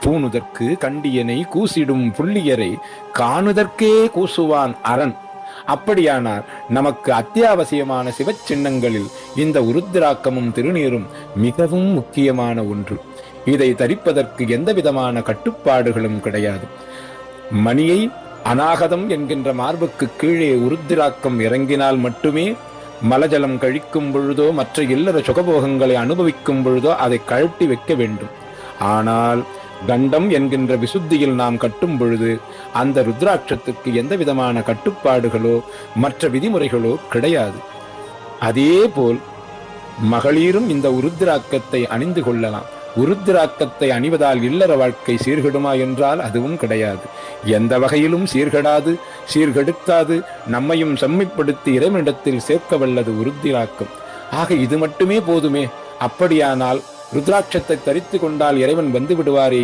பூணுதற்கு கண்டியனை கூசிடும் புள்ளியரை காணுதற்கே கூசுவான் அரண். அப்படியானால் நமக்கு அத்தியாவசியமான சிவச்சின்னங்களில் இந்த உருத்திராக்கமும் திருநீரும் மிகவும் முக்கியமான ஒன்று. இதை தரிப்பதற்கு எந்தவிதமான கட்டுப்பாடுகளும் கிடையாது. மணியை அநாகதம் என்கின்ற மார்புக்கு கீழே உருத்திராக்கம் இறங்கினால் மட்டுமே மலஜலம் கழிக்கும் பொழுதோ மற்ற இல்லற சுகபோகங்களை அனுபவிக்கும் பொழுதோ அதை கழட்டி வைக்க வேண்டும். ஆனால் கண்டம் என்கின்ற விசுத்தியில் நாம் கட்டும் பொழுது அந்த ருத்ராட்சத்துக்கு எந்த விதமான கட்டுப்பாடுகளோ மற்ற விதிமுறைகளோ கிடையாது. அதே போல் மகளிரும் இந்த உருத்திராக்கத்தை அணிந்து கொள்ளலாம். உருத்திராக்கத்தை அணிவதால் இல்லற வாழ்க்கை சீர்கெடுமா என்றால் அதுவும் கிடையாது. எந்த வகையிலும் சீர்கெடாது, சீர்கெடுக்காது, நம்மையும் செம்மைப்படுத்தி இறைவனிடத்தில் சேர்க்க வல்லது உருத்திராக்கம். ஆக இது மட்டுமே போதுமே. அப்படியானால் ருத்ராட்சத்தை தரித்து கொண்டால் இறைவன் வந்து விடுவாரே